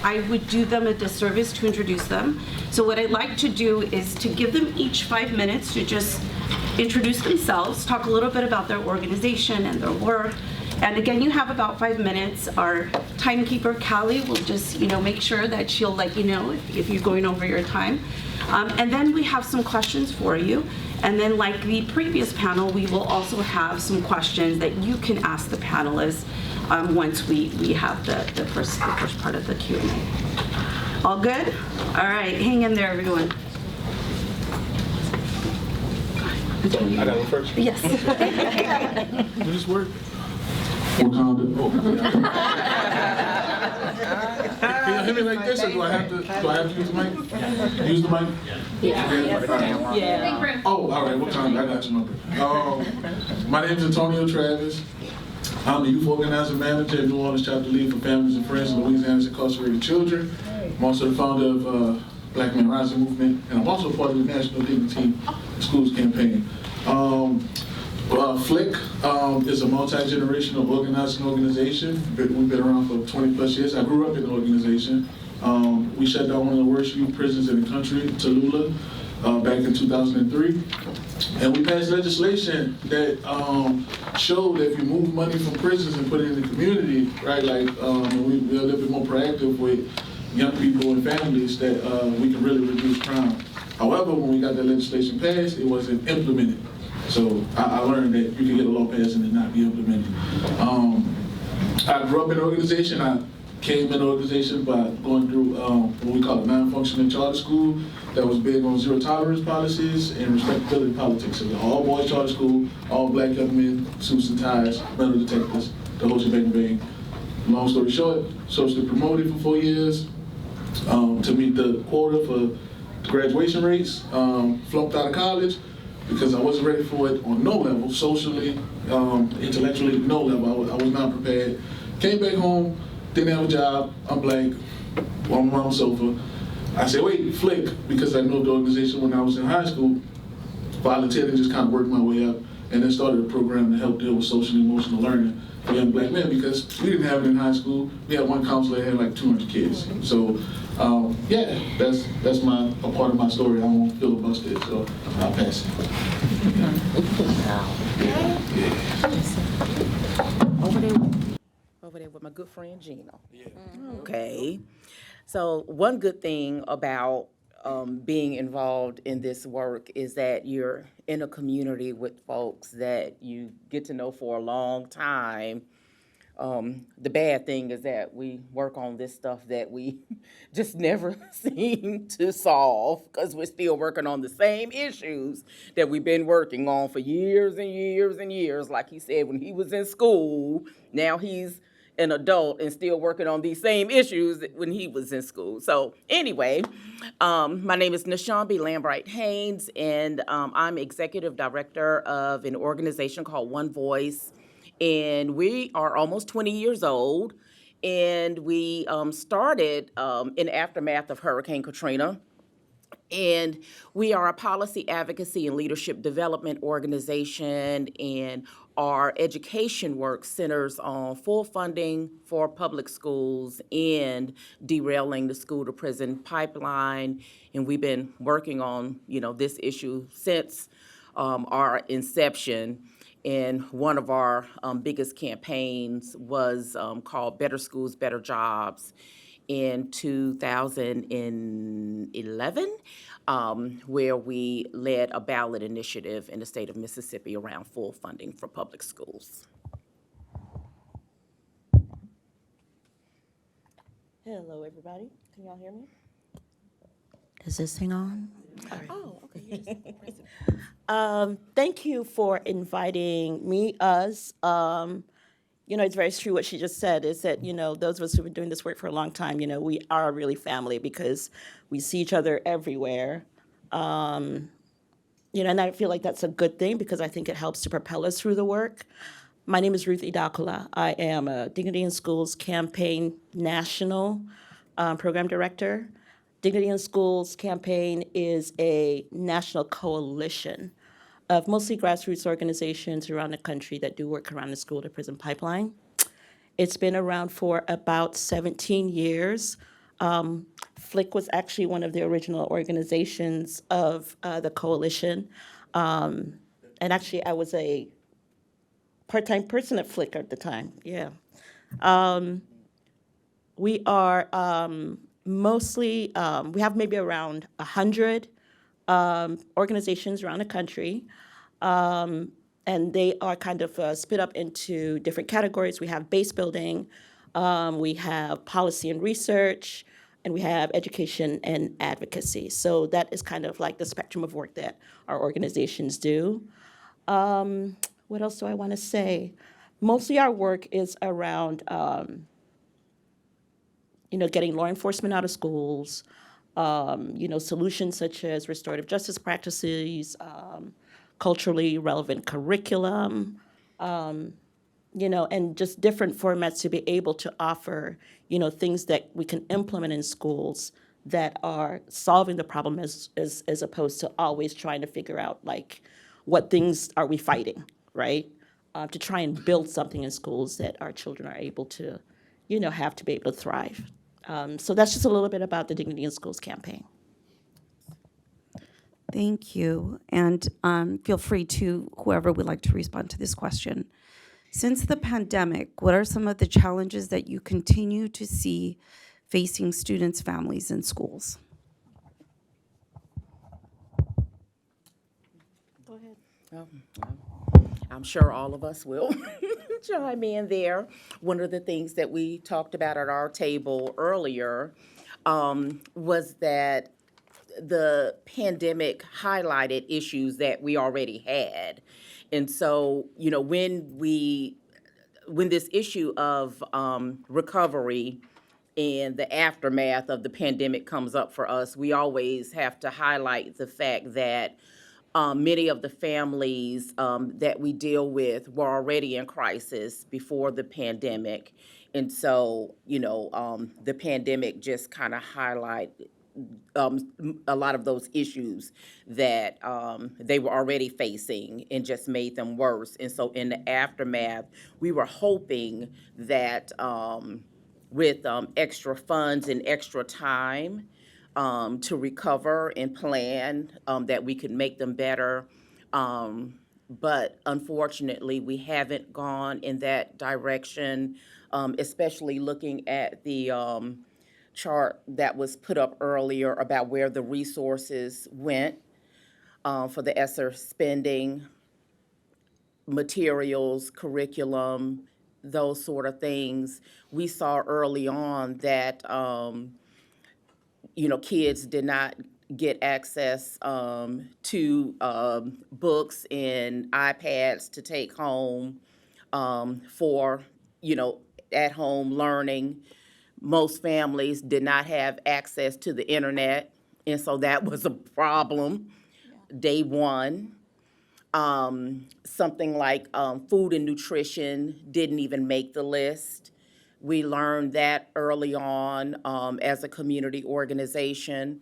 I would do them a disservice to introduce them. So what I'd like to do is to give them each 5 minutes to just introduce themselves, talk a little bit about their organization and their work. And again, you have about 5 minutes. Our timekeeper, Callie, will just, make sure that she'll let you know if you're going over your time. And then we have some questions for you. And then like the previous panel, we will also have some questions that you can ask the panelists once we have the first part of the Q&A. All good? All right, hang in there, everyone. I got one first? Yes. Will this work? Wakanda. Can you hear me like this, or do I have to use the mic? Use the mic? Yeah. Oh, all right. Wakanda. I got your number. My name is Antonio Travis. I'm the Youth Organizer Manager at New Orleans Chapter Lead for Families and Friends of Louisiana's Incarcerated Children. I'm also the founder of Black Men Rising Movement, and I'm also part of the National Dignity Schools campaign. FLIC is a multi-generational organizing organization. We've been around for 20 plus years. I grew up in the organization. We shut down one of the worst youth prisons in the country, Tallulah, back in 2003. And we passed legislation that showed that if you move money from prisons and put it in the community, right, we're a little bit more proactive with young people and families, that we can really reduce crime. However, when we got that legislation passed, it wasn't implemented. So I learned that you can get a law passed and it not be implemented. I grew up in an organization. I came in the organization by going through what we call a non-functioning charter school that was big on zero tolerance policies and respectability politics. It was an all-boys charter school, all black young men, suits and ties, metal detectors, the whole shebang bang. Long story short, socially promoted for 4 years to meet the quota for the graduation rates, flunked out of college because I wasn't ready for it on no level, socially, intellectually, no level. I was not prepared. Came back home, didn't have a job. I'm black, on my mom's sofa. I said, wait, FLIC, because I knew the organization when I was in high school, volunteered and just kind of worked my way up, and then started a program to help deal with social and emotional learning for young black men, because we didn't have it in high school. We had one counselor that had like 200 kids. So, yeah, that's a part of my story. I won't filibuster it, so I'll pass it. Over there with my good friend Gina. Yeah. Okay. So one good thing about being involved in this work is that you're in a community with folks that you get to know for a long time. The bad thing is that we work on this stuff that we just never seem to solve because we're still working on the same issues that we've been working on for years and years and years. Like he said, when he was in school, now he's an adult and still working on these same issues when he was in school. So anyway, my name is Nashawn Lambright Haynes, and I'm executive director of an organization called One Voice. And we are almost 20 years old, and we started in aftermath of Hurricane Katrina. And we are a policy advocacy and leadership development organization, and our education work centers on full funding for public schools and derailing the school-to-prison pipeline. And we've been working on, this issue since our inception. And one of our biggest campaigns was called Better Schools, Better Jobs in 2011, where we led a ballot initiative in the state of Mississippi around full funding for public schools. Hello, everybody. Can y'all hear me? Is this thing on? All right. Oh, okay. You just press it. Thank you for inviting us. It's very true what she just said, is that, those of us who've been doing this work for a long time, we are really family because we see each other everywhere. And I feel like that's a good thing because I think it helps to propel us through the work. My name is Ruth Idakula. I am a Dignity in Schools Campaign National Program Director. Dignity in Schools campaign is a national coalition of mostly grassroots organizations around the country that do work around the school-to-prison pipeline. It's been around for about 17 years. Flick was actually one of the original organizations of the coalition. And actually, I was a part-time person at Flick at the time, yeah. We are mostly, we have maybe around 100 organizations around the country. And they are kind of split up into different categories. We have base building, we have policy and research, and we have education and advocacy. So that is kind of like the spectrum of work that our organizations do. What else do I want to say? Mostly our work is around, getting law enforcement out of schools, solutions such as restorative justice practices, culturally relevant curriculum, and just different formats to be able to offer, things that we can implement in schools that are solving the problem as opposed to always trying to figure out, like, what things are we fighting, right? To try and build something in schools that our children are able to, have to be able to thrive. So that's just a little bit about the Dignity in Schools campaign. Thank you. And feel free to, whoever would like to respond to this question. Since the pandemic, what are some of the challenges that you continue to see facing students, families, and schools? Go ahead. I'm sure all of us will chime in there. One of the things that we talked about at our table earlier was that the pandemic highlighted issues that we already had. And so, when this issue of recovery and the aftermath of the pandemic comes up for us, we always have to highlight the fact that many of the families that we deal with were already in crisis before the pandemic. And so, the pandemic just kind of highlighted a lot of those issues that they were already facing and just made them worse. And so in the aftermath, we were hoping that with extra funds and extra time to recover and plan, that we could make them better. But unfortunately, we haven't gone in that direction, especially looking at the chart that was put up earlier about where the resources went for the ESSER spending, materials, curriculum, those sort of things. We saw early on that, kids did not get access to books and iPads to take home for, at-home learning. Most families did not have access to the internet, and so that was a problem. Day one. Something like food and nutrition didn't even make the list. We learned that early on as a community organization.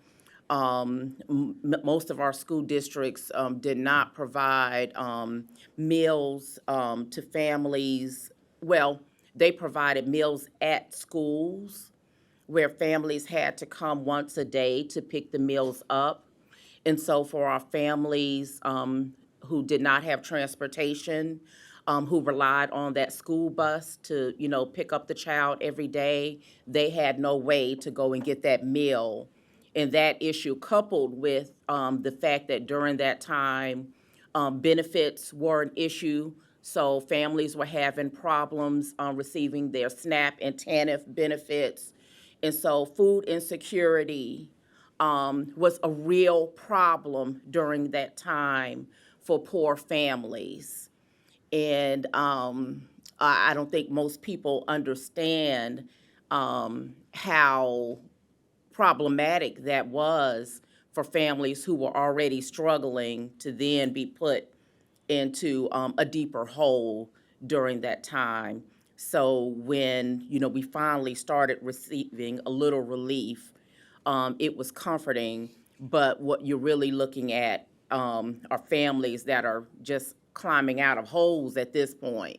Most of our school districts did not provide meals to families. Well, they provided meals at schools where families had to come once a day to pick the meals up. And so for our families who did not have transportation, who relied on that school bus to, pick up the child every day, they had no way to go and get that meal. And that issue, coupled with the fact that during that time, benefits were an issue. So families were having problems receiving their SNAP and TANF benefits. And so food insecurity was a real problem during that time for poor families. And I don't think most people understand how problematic that was for families who were already struggling to then be put into a deeper hole during that time. So when, we finally started receiving a little relief, it was comforting. But what you're really looking at are families that are just climbing out of holes at this point.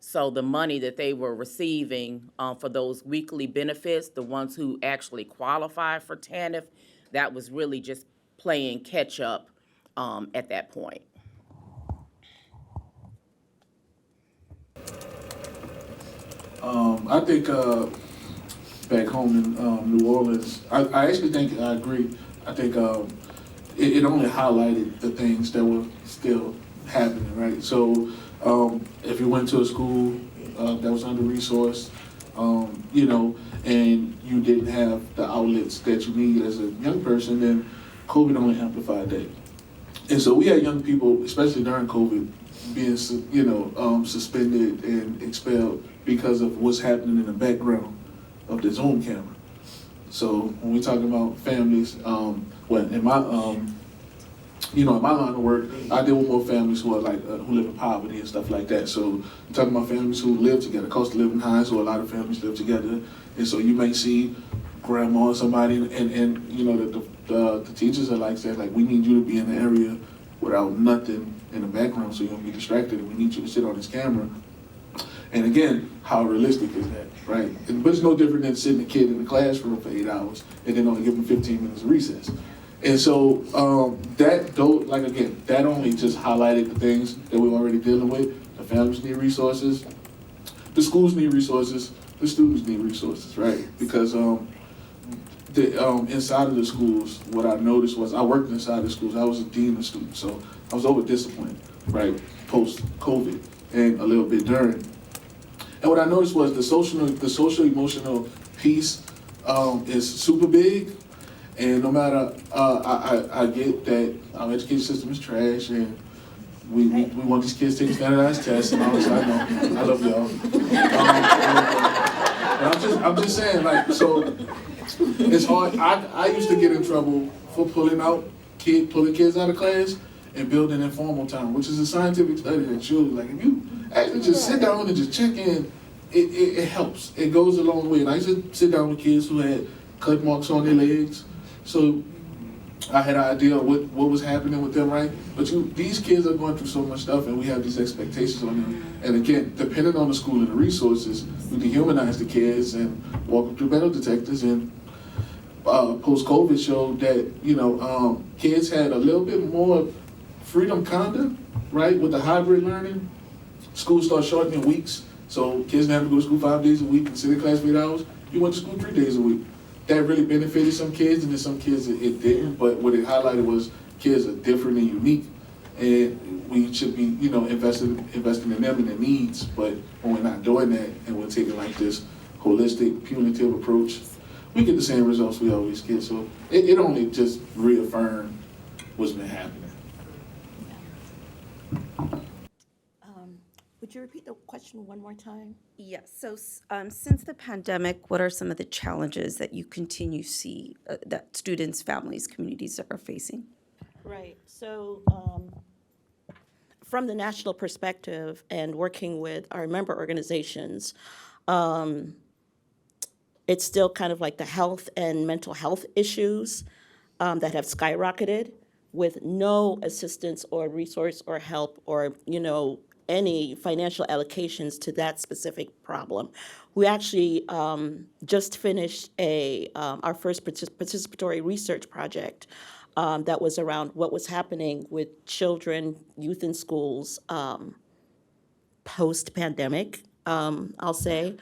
So the money that they were receiving for those weekly benefits, the ones who actually qualify for TANF, that was really just playing catch up at that point. I think back home in New Orleans, I actually think I agree. I think it only highlighted the things that were still happening, right? So if you went to a school that was under-resourced, and you didn't have the outlets that you need as a young person, then COVID only amplified that. And so we had young people, especially during COVID, being suspended and expelled because of what's happening in the background of the Zoom camera. So when we talk about families, in my in my line of work, I deal with more families who are who live in poverty and stuff like that. So we're talking about families who live together, cost of living high, so a lot of families live together. And so you may see grandma or somebody, and the teachers are saying, we need you to be in the area without nothing in the background so you don't be distracted, and we need you to sit on this camera. And again, how realistic is that, right? But it's no different than sitting a kid in the classroom for 8 hours and then only give them 15 minutes of recess. And so that only just highlighted the things that we're already dealing with. The families need resources, the schools need resources, the students need resources, right? Because inside of the schools, what I noticed was I worked inside the schools. I was a dean of students, so I was over disciplined, right, post-COVID and a little bit during. And what I noticed was the social emotional piece is super big. And no matter, I get that our education system is trash, and we want these kids to take standardized tests and all this. I know, I love y'all. But I'm just saying, so it's hard. I used to get in trouble for pulling kids out of class and building informal time, which is a scientific study that shows, if you actually just sit down and just check in, it helps. It goes a long way. And I used to sit down with kids who had cut marks on their legs. So I had an idea of what was happening with them, right? But these kids are going through so much stuff, and we have these expectations on them. And again, depending on the school and the resources, we dehumanize the kids and walk them through metal detectors. And post-COVID showed that, kids had a little bit more freedom kinda, right? With the hybrid learning, schools start shortening weeks. So kids didn't have to go to school 5 days a week and sit in class for 8 hours. You went to school 3 days a week. That really benefited some kids, and then some kids it didn't. But what it highlighted was kids are different and unique, and we should be, investing in them and their needs. But when we're not doing that, and we're taking this holistic, punitive approach, we get the same results we always get. So it only just reaffirmed what's been happening. Would you repeat the question one more time? Yes, so since the pandemic, what are some of the challenges that you continue to see that students, families, communities are facing? Right. So from the national perspective and working with our member organizations, it's still kind of the health and mental health issues that have skyrocketed with no assistance or resource or help or, any financial allocations to that specific problem. We actually just finished our first participatory research project that was around what was happening with children, youth in schools post-pandemic, I'll say.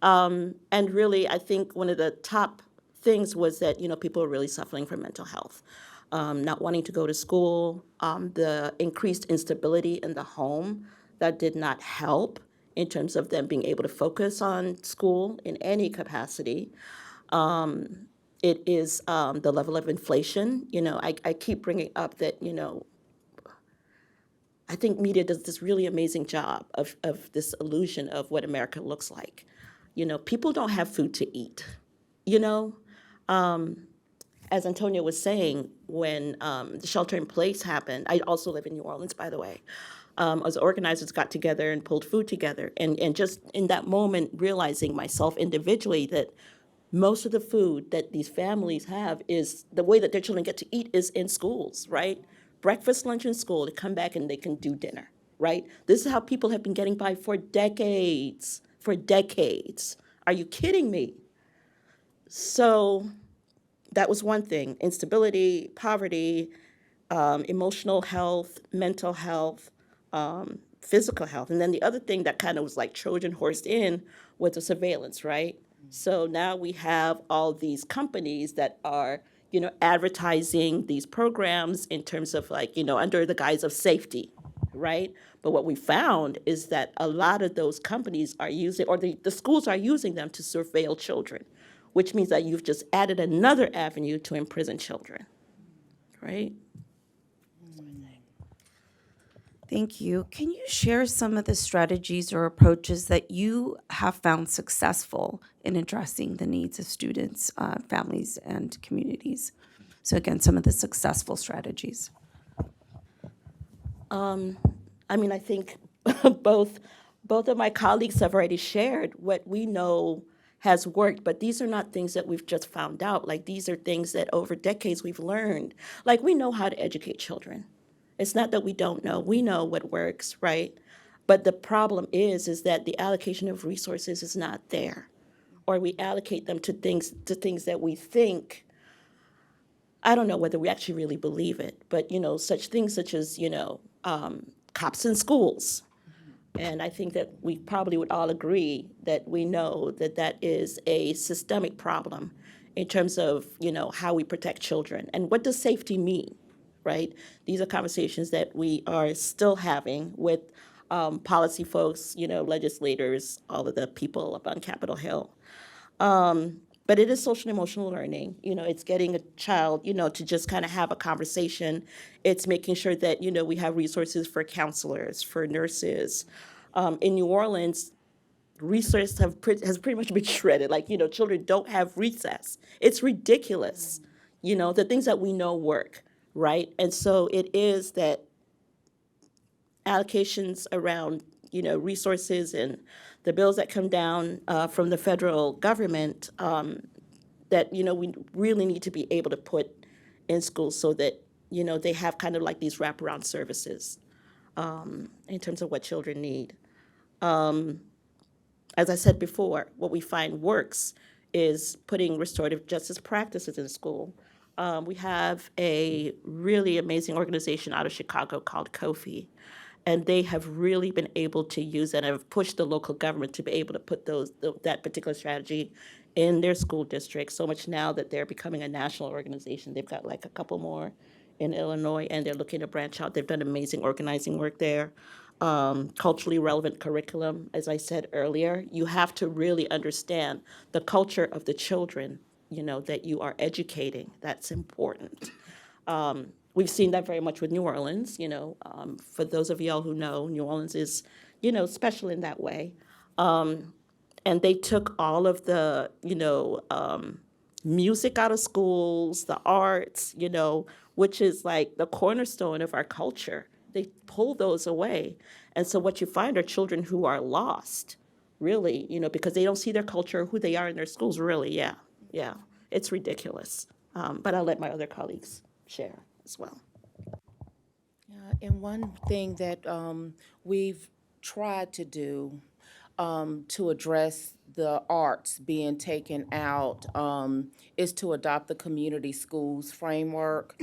And really, I think one of the top things was that, people are really suffering from mental health. Not wanting to go to school, the increased instability in the home that did not help in terms of them being able to focus on school in any capacity. It is the level of inflation. I keep bringing up that, I think media does this really amazing job of this illusion of what America looks like. People don't have food to eat, As Antonia was saying, when the shelter in place happened, I also live in New Orleans, by the way, as organizers got together and pulled food together. And just in that moment, realizing myself individually that most of the food that these families have is the way that their children get to eat is in schools, right? Breakfast, lunch in school, to come back and they can do dinner. right? This is how people have been getting by for decades, for decades. Are you kidding me? So that was one thing: instability, poverty, emotional health, mental health, physical health. And then the other thing that kind of was like Trojan horsed in was the surveillance, right? So now we have all these companies that are, advertising these programs in terms of like, under the guise of safety, right? But what we found is that a lot of those companies are using, or the schools are using them to surveil children, which means that you've just added another avenue to imprison children, right? Thank you. Can you share some of the strategies or approaches that you have found successful in addressing the needs of students, families, and communities? So again, some of the successful strategies. I think both of my colleagues have already shared what we know has worked, but these are not things that we've just found out. Like, these are things that over decades we've learned. Like, we know how to educate children. It's not that we don't know. We know what works, right? But the problem is that the allocation of resources is not there, or we allocate them to things that we think. I don't know whether we actually really believe it, but such things such as cops in schools. And I think that we probably would all agree that we know that that is a systemic problem in terms of how we protect children. And what does safety mean, right? These are conversations that we are still having with policy folks, legislators, all of the people up on Capitol Hill. But it is social and emotional learning. It's getting a child, to just kind of have a conversation. It's making sure that, we have resources for counselors, for nurses. In New Orleans, resources has pretty much been shredded. Like, children don't have recess. It's ridiculous. The things that we know work, right? And so it is that allocations around, resources and the bills that come down from the federal government that, we really need to be able to put in schools so that, they have kind of like these wraparound services in terms of what children need. As I said before, what we find works is putting restorative justice practices in school. We have a really amazing organization out of Chicago called Kofi, and they have really been able to use and have pushed the local government to be able to put that particular strategy in their school districts, so much now that they're becoming a national organization. They've got like a couple more in Illinois, and they're looking to branch out. They've done amazing organizing work there. Culturally relevant curriculum, as I said earlier. You have to really understand the culture of the children, that you are educating. That's important. We've seen that very much with New Orleans. For those of y'all who know, New Orleans is, special in that way. And they took all of the, music out of schools, the arts, which is like the cornerstone of our culture. They pull those away. And so what you find are children who are lost, really, because they don't see their culture, who they are in their schools, really. Yeah. It's ridiculous. But I'll let my other colleagues share as well. And one thing that we've tried to do to address the arts being taken out is to adopt the community schools framework.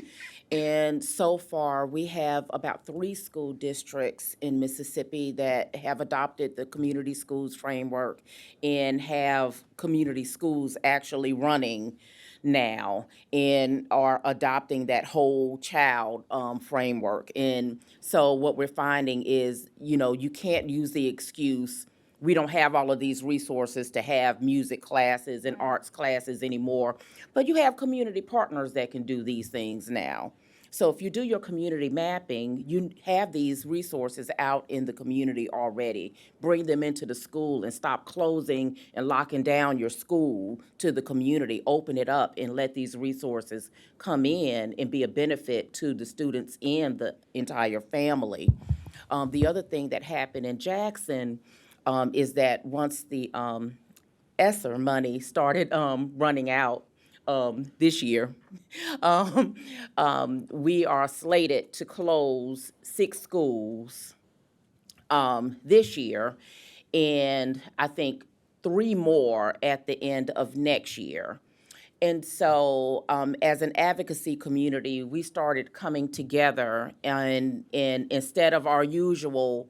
And so far, we have about 3 school districts in Mississippi that have adopted the community schools framework and have community schools actually running now and are adopting that whole child framework. And so what we're finding is, you can't use the excuse, we don't have all of these resources to have music classes and arts classes anymore, but you have community partners that can do these things now. So if you do your community mapping, you have these resources out in the community already. Bring them into the school and stop closing and locking down your school to the community. Open it up and let these resources come in and be a benefit to the students and the entire family. The other thing that happened in Jackson is that once the ESSER money started running out this year, we are slated to close 6 schools this year, and I think 3 more at the end of next year. And so, as an advocacy community, we started coming together, and instead of our usual,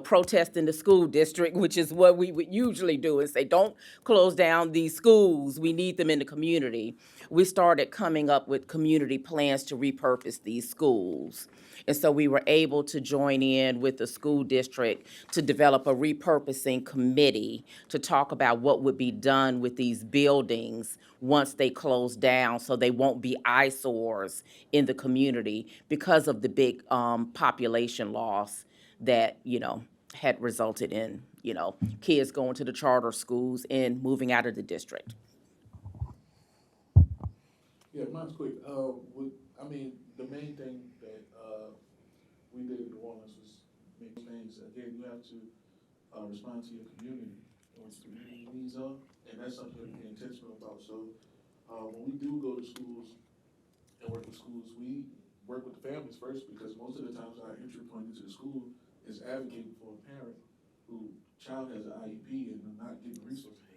protest in the school district, which is what we would usually do, and say, don't close down these schools, we need them in the community. We started coming up with community plans to repurpose these schools. And so we were able to join in with the school district to develop a repurposing committee to talk about what would be done with these buildings once they close down, so they won't be eyesores in the community because of the big population loss that, had resulted in, kids going to the charter schools and moving out of the district. Yeah, mine's quick. The main thing that we did in New Orleans was make things. Again, you have to respond to your community and what the community needs are, and that's something that we're intentional about. So when we do go to schools and work with schools, we work with the families first, because most of the times our entry point into the school is advocating for a parent whose child has an IEP and they're not getting resources,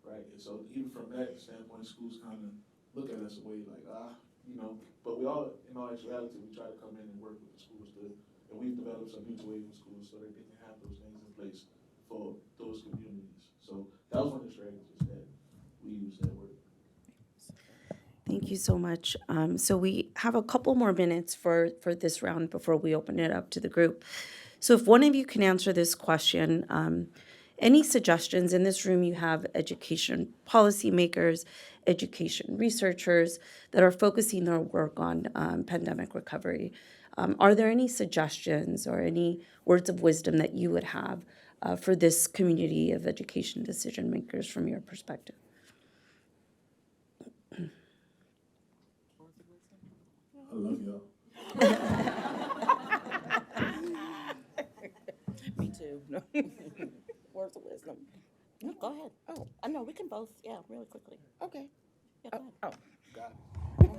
right? And so even from that standpoint, schools kind of look at us a way like, but we all, in all actuality, we try to come in and work with the schools and we've developed some mutual aid with schools so that they can have those things in place for those communities. So that was one of the strategies that we used that work. Thank you so much. So we have a couple more minutes for this round before we open it up to the group. So if one of you can answer this question, any suggestions? In this room, you have education policymakers, education researchers that are focusing their work on pandemic recovery. Are there any suggestions or any words of wisdom that you would have for this community of education decision makers from your perspective? I love y'all. Me too. Words of wisdom. No, go ahead. Oh, I know, we can both, really quickly. Okay. Yeah, go ahead.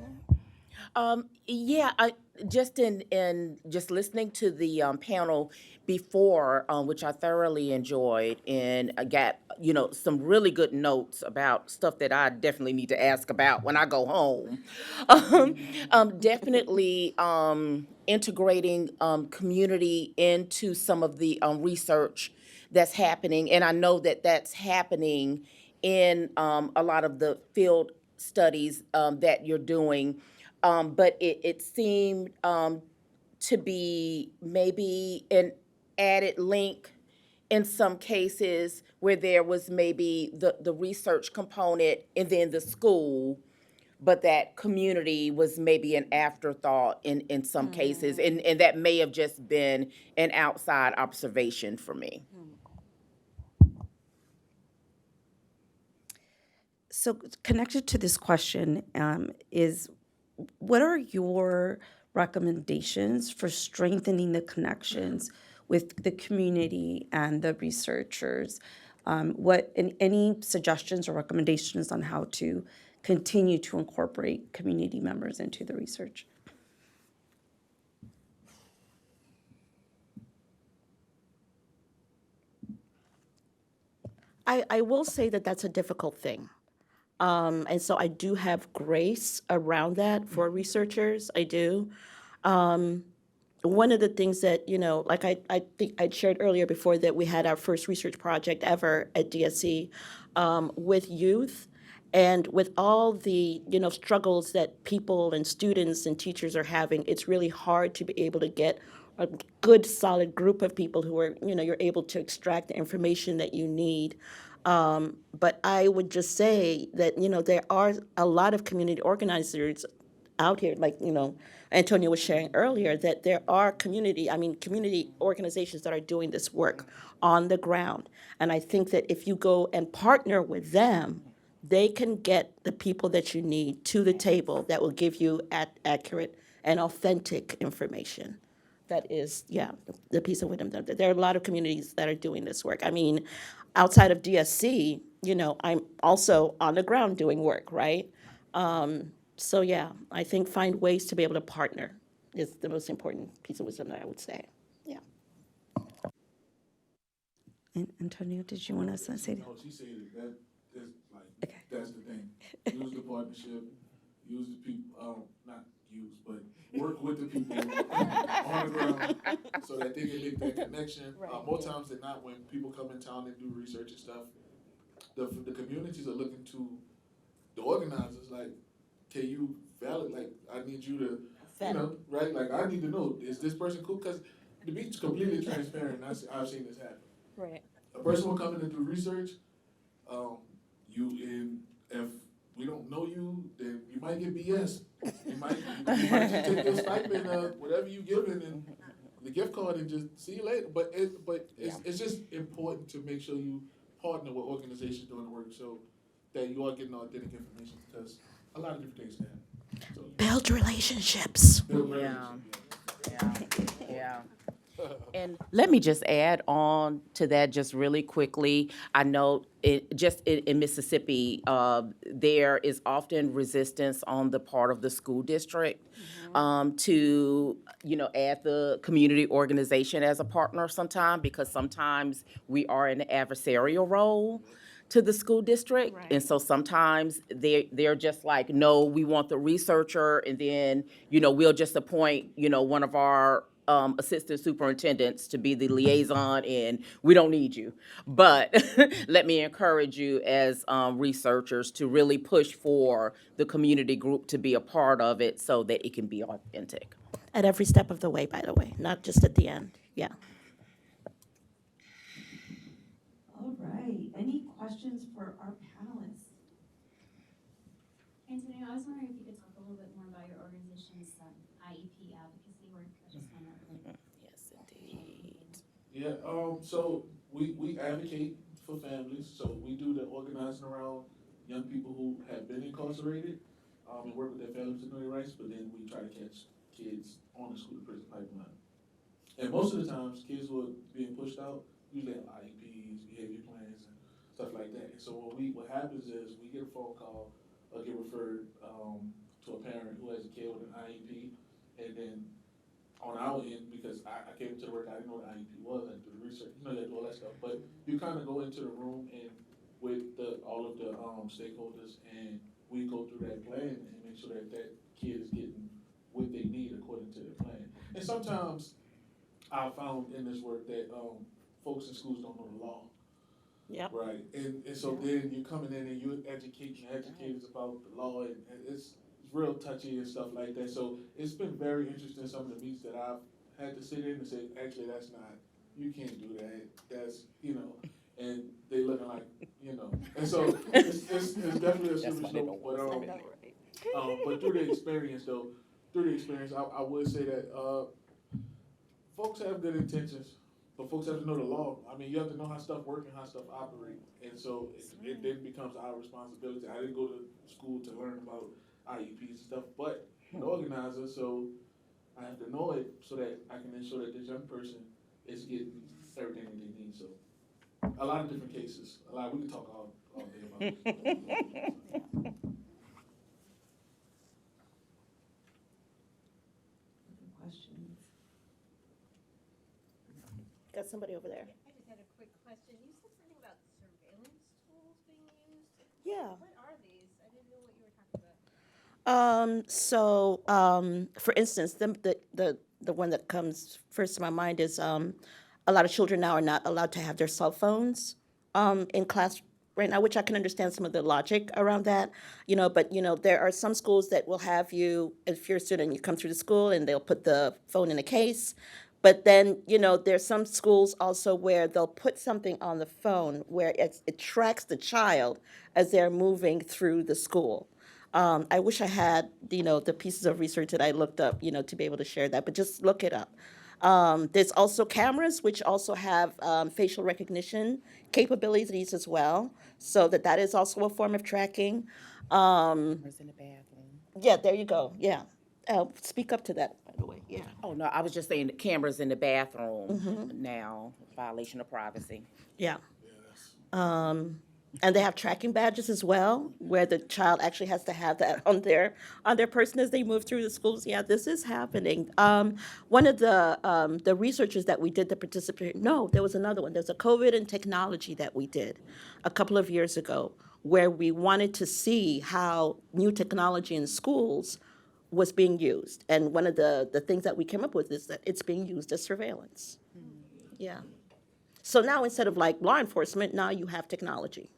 I just in just listening to the panel before, which I thoroughly enjoyed, and I got some really good notes about stuff that I definitely need to ask about when I go home. Definitely integrating community into some of the research that's happening, and I know that that's happening in a lot of the field studies that you're doing. But it seemed to be maybe an added link in some cases where there was maybe the research component and then the school, but that community was maybe an afterthought in some cases. And that may have just been an outside observation for me. So connected to this question is, what are your recommendations for strengthening the connections with the community and the researchers? Any suggestions or recommendations on how to continue to incorporate community members into the research? I will say that that's a difficult thing. And so I do have grace around that for researchers. I do. One of the things that, like I think I shared earlier before, that we had our first research project ever at DSC with youth, and with all the, struggles that people and students and teachers are having, it's really hard to be able to get a good, solid group of people who are, you're able to extract the information that you need. But I would just say that, there are a lot of community organizers out here, like, Antonio was sharing earlier, that there are community organizations that are doing this work on the ground. And I think that if you go and partner with them, they can get the people that you need to the table that will give you accurate and authentic information. That is, the piece of wisdom. There are a lot of communities that are doing this work. I mean, outside of DSC, I'm also on the ground doing work, right? So I think find ways to be able to partner is the most important piece of wisdom that I would say. Yeah. Antonio, did you want to say that? No, she said that is like, Okay. that's the thing. Use the partnership, use the people, not use, but work with the people on the ground so that they can make that connection. More times than not, when people come in town and do research and stuff, the communities are looking to the organizers, like, can you like, I need you to, right? Like, I need to know, is this person cool? Because to be completely transparent, I've seen this happen. Right. A person will come in and do research, if we don't know you, then you might get BS. You might just take your stipend, whatever you given, and the gift card, and just see you later. But it's just important to make sure you partner with organizations doing the work, so that you are getting authentic information, because a lot of different things can happen. So, Build relationships. build Yeah. relationships, Yeah. And let me just add on to that just really quickly. I know in Mississippi, there is often resistance on the part of the school district to, add the community organization as a partner sometime, because sometimes we are in an adversarial role to the school district. Right. And so sometimes they're just like, no, we want the researcher, and then, we'll just appoint, one of our assistant superintendents to be the liaison, and we don't need you. But let me encourage you as researchers to really push for the community group to be a part of it so that it can be authentic. At every step of the way, by the way, not just at the end. Yeah. All right, any questions for our panelists? Antonio, I was wondering if you could talk a little bit more about your organization's IEP advocacy work. I just found that really Yes, indeed. Yeah, so we advocate for families, so we do the organizing around young people who have been incarcerated, and work with their families to know their rights, but then we try to catch kids on the school to prison pipeline. And most of the times, kids who are being pushed out usually have IEPs, behavior plans, and stuff like that. And so what happens is we get a phone call or get referred, to a parent who has a kid with an IEP, and then on our end, because I came to the work, I didn't know what IEP was, I did the research, you had to do all that stuff, but you kind of go into the room and with all of the stakeholders, and we go through that plan and make sure that that kid is getting what they need according to their plan. And sometimes I found in this work that folks in schools don't know the law. Yep. Right, and so then you're coming in and you're educating educators about the law, and it's real touchy and stuff like that. So it's been very interesting, some of the meetings that I've had to sit in and say, actually, that's not, you can't do that, that's, and they looking like, and so it's definitely a slippery slope, but through the experience though, I would say that, folks have good intentions, but folks have to know the law. I mean, you have to know how stuff works and how stuff operates, and so it then becomes our responsibility. I didn't go to school to learn about IEPs and stuff, but an organizer, so I have to know it so that I can ensure that this young person is getting everything that they need. So a lot of different cases. We can talk all day about this. Questions? Got somebody over there. I just had a quick question. You said something about surveillance tools being used. Yeah. What are these? I didn't know what you were talking about. For instance, the one that comes first to my mind is a lot of children now are not allowed to have their cell phones in class right now, which I can understand some of the logic around that, but there are some schools that will have you, if you're a student, you come through the school and they'll put the phone in a case. But then, there's some schools also where they'll put something on the phone where it tracks the child as they're moving through the school. I wish I had, the pieces of research that I looked up, to be able to share that, but just look it up. There's also cameras, which also have facial recognition capabilities as well, so that is also a form of tracking. Cameras in the bathroom. Yeah, there you go, yeah. Speak up to that, by the way, yeah. Oh, no, I was just saying the cameras in the bathroom now, violation of privacy. Yeah. Yeah, And they have tracking badges as well, where the child actually has to have that on their person as they move through the schools. Yeah, this is happening. One of the researchers that we did the participate. No, there was another one. There's a COVID and technology that we did a couple of years ago, where we wanted to see how new technology in schools was being used. And one of the things that we came up with is that it's being used as surveillance. Yeah. So now instead of like law enforcement, now you have technology.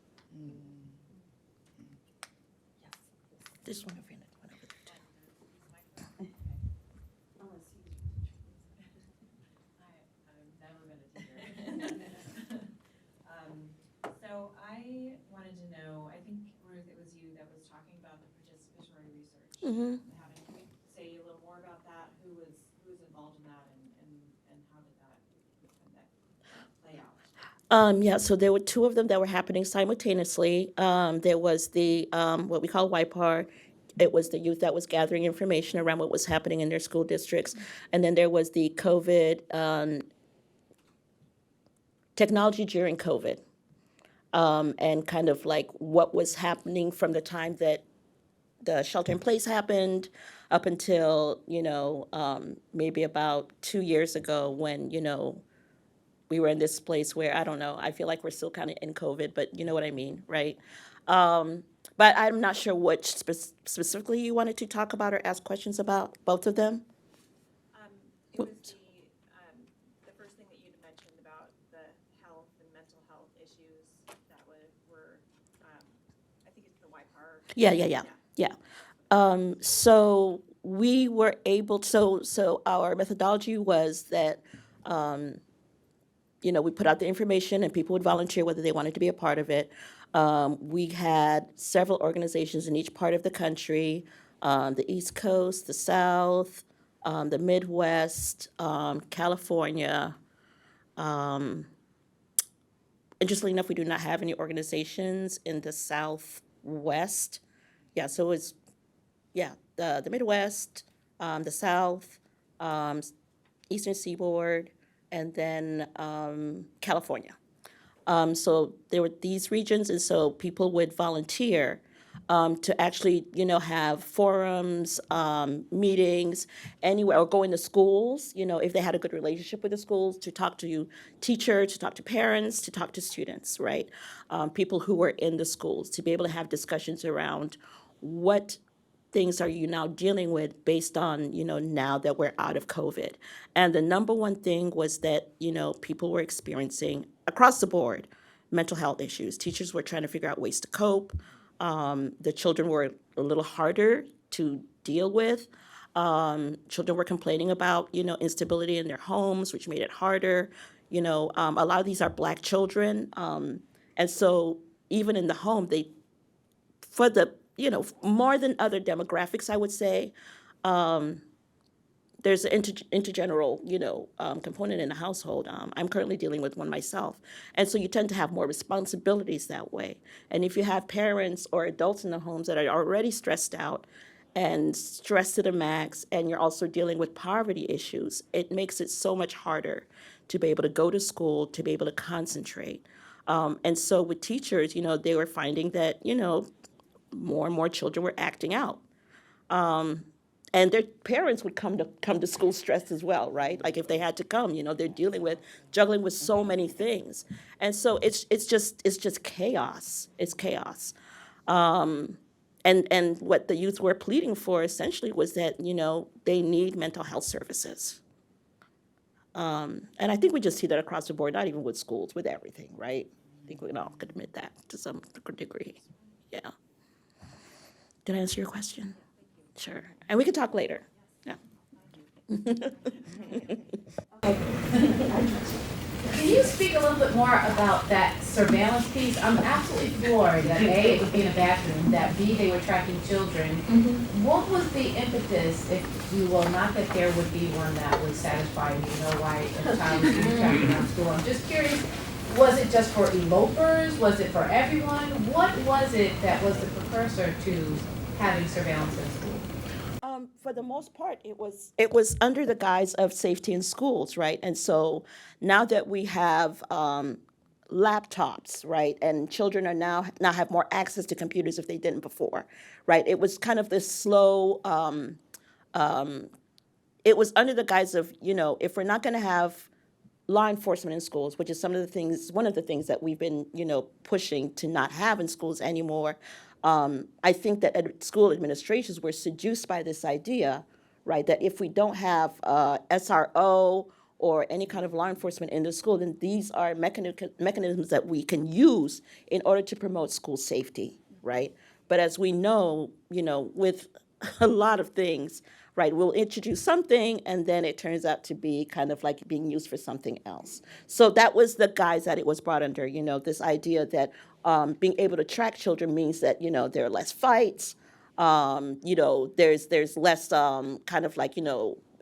This one over here, that one over there too. So I wanted to know, I think, Ruth, it was you that was talking about the participatory research. Mhm. Having, can we say a little more about that? Who was involved in that and how did that play out? Yeah, so there were two of them that were happening simultaneously. There was the what we call YPAR. It was the youth that was gathering information around what was happening in their school districts, and then there was the COVID technology during COVID, and kind of like what was happening from the time that the shelter in place happened up until maybe about 2 years ago when we were in this place where, I don't know, I feel like we're still kind of in COVID, but you know what I mean, right? But I'm not sure what specifically you wanted to talk about or ask questions about, both of them? It was Whoops. the first thing that you'd mentioned about the health and mental health issues that were I think it's the YPAR. Yeah. So we were able, so our methodology was that, we put out the information and people would volunteer whether they wanted to be a part of it. We had several organizations in each part of the country, the East Coast, the South, the Midwest, California. Interestingly enough, we do not have any organizations in the Southwest. Yeah, so it's, the Midwest, the South, Eastern Seaboard, and then California. So there were these regions, and so people would volunteer to actually, have forums, meetings, anywhere, or go into schools, if they had a good relationship with the schools, to talk to teachers, to talk to parents, to talk to students, right? People who were in the schools, to be able to have discussions around what things are you now dealing with based on, now that we're out of COVID. And the number one thing was that, people were experiencing across the board mental health issues. Teachers were trying to figure out ways to cope. The children were a little harder to deal with. Children were complaining about, instability in their homes, which made it harder. A lot of these are Black children. And so even in the home, for the, more than other demographics, I would say, there's an intergeneral, component in the household. I'm currently dealing with one myself. And so you tend to have more responsibilities that way. And if you have parents or adults in the homes that are already stressed out and stressed to the max, and you're also dealing with poverty issues, it makes it so much harder to be able to go to school, to be able to concentrate. And so with teachers, they were finding that, more and more children were acting out. And their parents would come to school stressed as well, right? Like if they had to come, they're juggling with so many things. And so it's just chaos. It's chaos. And what the youth were pleading for essentially was that, they need mental health services. And I think we just see that across the board, not even with schools, with everything, right? I think we can all admit that to some degree. Yeah. Did I answer your question? Sure. And we can talk later. Yeah. Can you speak a little bit more about that surveillance piece? I'm absolutely floored that A, it would be in a bathroom, that B, they were tracking children. What was the impetus, if you will, not that there would be one that would satisfy me, why a child is being tracked around school? I'm just curious, was it just for elopers? Was it for everyone? What was it that was the precursor to having surveillance in school? For the most part, it was under the guise of safety in schools, right? And so now that we have laptops, right? And children are now have more access to computers if they didn't before, right? It was kind of this slow, it was under the guise of, if we're not going to have law enforcement in schools, which is one of the things that we've been, pushing to not have in schools anymore. I think that school administrations were seduced by this idea, right, that if we don't have SRO or any kind of law enforcement in the school, then these are mechanisms that we can use in order to promote school safety, right? But as we know, with a lot of things, right, we'll introduce something and then it turns out to be kind of like being used for something else. So that was the guise that it was brought under, this idea that being able to track children means that, there are less fights, there's less kind of like,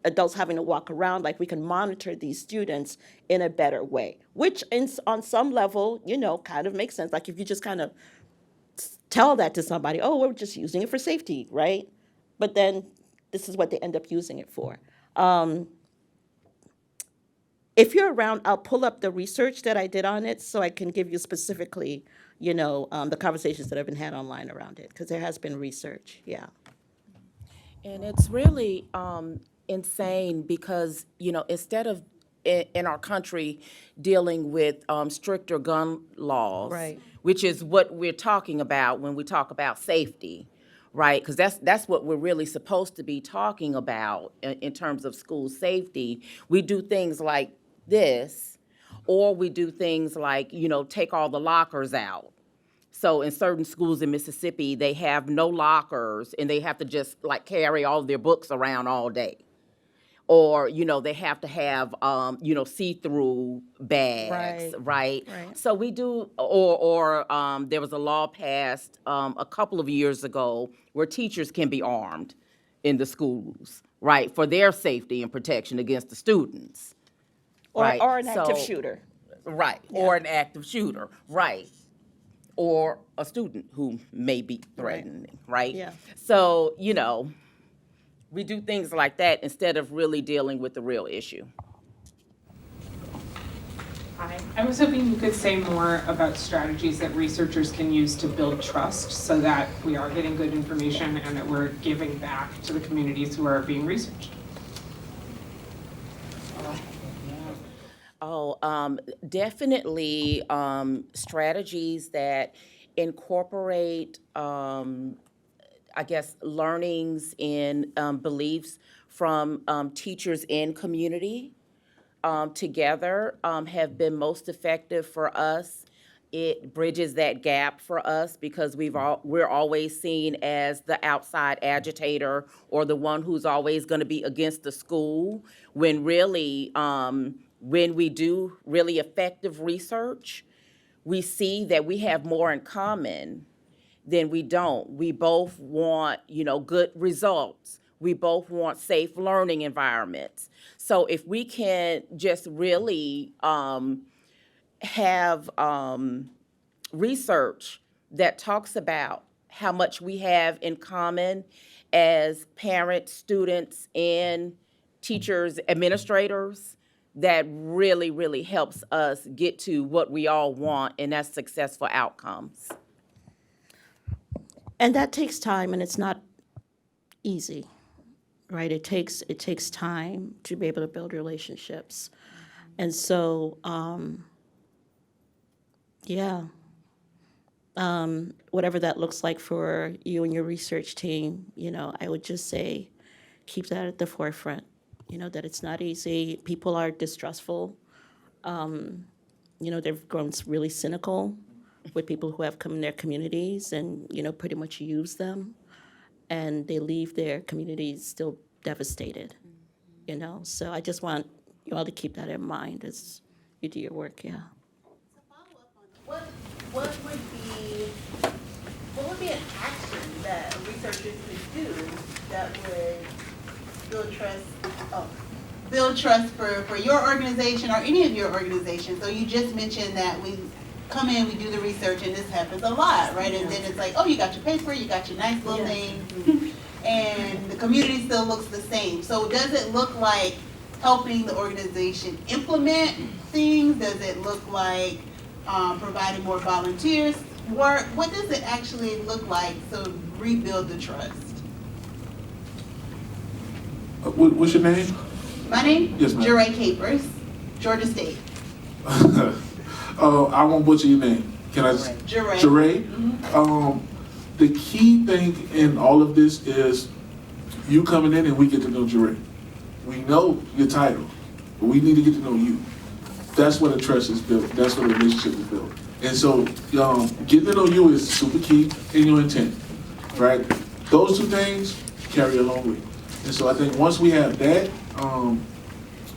adults having to walk around, like we can monitor these students in a better way, which on some level, kind of makes sense. Like if you just kind of tell that to somebody, oh, we're just using it for safety, right? But then this is what they end up using it for. If you're around, I'll pull up the research that I did on it so I can give you specifically, the conversations that have been had online around it, because there has been research, yeah. And it's really insane because, instead of in our country dealing with stricter gun laws, Right. which is what we're talking about when we talk about safety, right? Because that's what we're really supposed to be talking about in terms of school safety. We do things like this, or we do things like, take all the lockers out. So in certain schools in Mississippi, they have no lockers and they have to just like carry all their books around all day. Or, they have to have, see-through bags, right? So we do, or there was a law passed a couple of years ago where teachers can be armed in the schools, right, for their safety and protection against the students. Or an So- active shooter. Right, or an active shooter, right. Or a student who may be threatening, right? Yeah. So, we do things like that instead of really dealing with the real issue. Hi, I was hoping you could say more about strategies that researchers can use to build trust so that we are getting good information and that we're giving back to the communities who are being researched. Definitely strategies that incorporate, I guess, learnings and beliefs from teachers in community together have been most effective for us. It bridges that gap for us because we're always seen as the outside agitator or the one who's always going to be against the school, when really, when we do really effective research, we see that we have more in common than we don't. We both want, good results. We both want safe learning environments. So if we can just really have research that talks about how much we have in common as parents, students, and teachers, administrators, that really, really helps us get to what we all want, and that's successful outcomes. And that takes time, and it's not easy, right? It takes time to be able to build relationships. And so, whatever that looks like for you and your research team, I would just say, keep that at the forefront, that it's not easy. People are distrustful. They've grown really cynical with people who have come in their communities and, pretty much use them. And they leave their communities still devastated, So I just want you all to keep that in mind as you do your work, yeah. What would be an action that researchers could do that would build trust for your organization or any of your organizations? So you just mentioned that we come in, we do the research, and this happens a lot, right? And then it's like, oh, you got your paper, you got your nice little things, and the community still looks the same. So does it look like helping the organization implement things? Does it look like providing more volunteers work? What does it actually look like to rebuild the trust? What's your name? My name? Yes, ma'am. Jeray Capers, Georgia State. I won't butcher your name. Can I just? Jeray. Jeray. The key thing in all of this is you coming in and we get to know Jeray. We know your title, but we need to get to know you. That's where the trust is built. That's where the relationship is built. And so getting to know you is super key in your intent, right? Those two things carry a long way. And so I think once we have that, then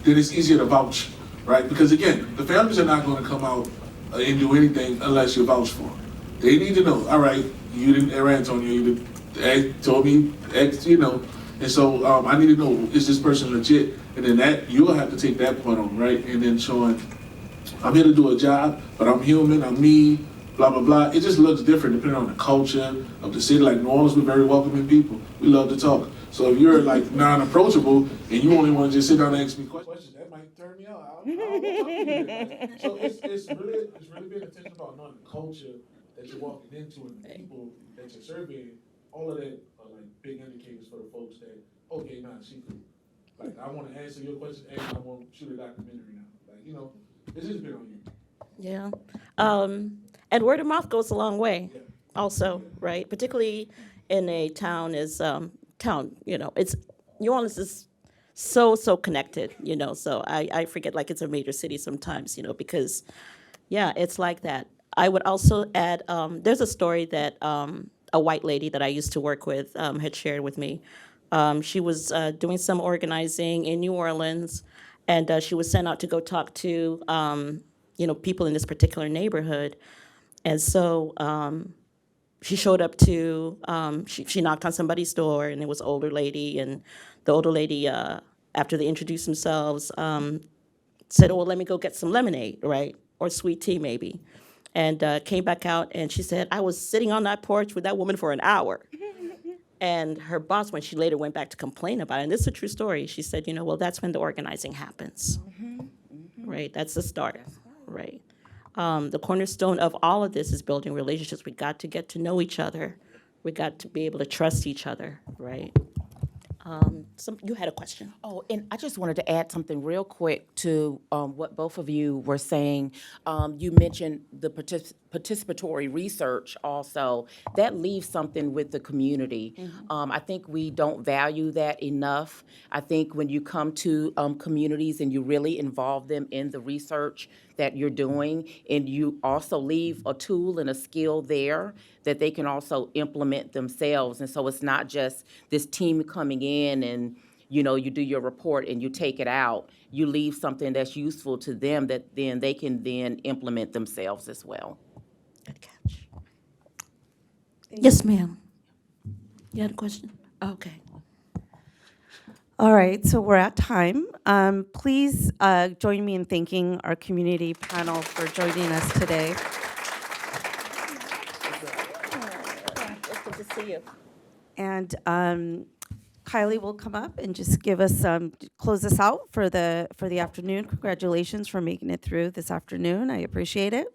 it's easier to vouch, right? Because again, the families are not going to come out and do anything unless you vouch for them. They need to know, all right, you didn't err, Antonio, you told me X, you know. And so I need to know, is this person legit? And then that, you'll have to take that point on, right? And then showing, I'm here to do a job, but I'm human, I'm me, blah, blah, blah. It just looks different depending on the culture of the city. Like New Orleans, we're very welcoming people. We love to talk. So if you're like non-approachable and you only want to just sit down and ask me questions, that might turn me out. I don't want to talk to you today. So it's really being intentional about knowing the culture that you're walking into and the people that you're surveying. All of that are like big indicators for the folks that, okay, nah, she cool. Like, I want to answer your question and I want to shoot a documentary now. Like, you know, it's just been on you. Yeah. And word of mouth goes a long way Yeah. also, right? Particularly in a town it's New Orleans is so connected, so I forget like it's a major city sometimes, because yeah, it's like that. I would also add, there's a story that a white lady that I used to work with had shared with me. She was doing some organizing in New Orleans, and she was sent out to go talk to people in this particular neighborhood. And so she showed up to, she knocked on somebody's door, and it was an older lady, and the older lady, after they introduced themselves, said, oh, well, let me go get some lemonade, right? Or sweet tea, maybe. And came back out, and she said, I was sitting on that porch with that woman for an hour. And her boss, when she later went back to complain about it, and this is a true story, she said, well, that's when the organizing happens. Right, that's the start, right? The cornerstone of all of this is building relationships. We got to get to know each other. We got to be able to trust each other, right? You had a question. Oh, and I just wanted to add something real quick to what both of you were saying. You mentioned the participatory research also. That leaves something with the community. I think we don't value that enough. I think when you come to communities and you really involve them in the research that you're doing, and you also leave a tool and a skill there that they can also implement themselves. And so it's not just this team coming in and you do your report and you take it out. You leave something that's useful to them that then they can then implement themselves as well. Good catch. Yes, ma'am. You had a question? Okay. All right, so we're at time. Please join me in thanking our community panel for joining us today. It's good to see you. And Kylie will come up and just give us close us out for the afternoon. Congratulations for making it through this afternoon. I appreciate it.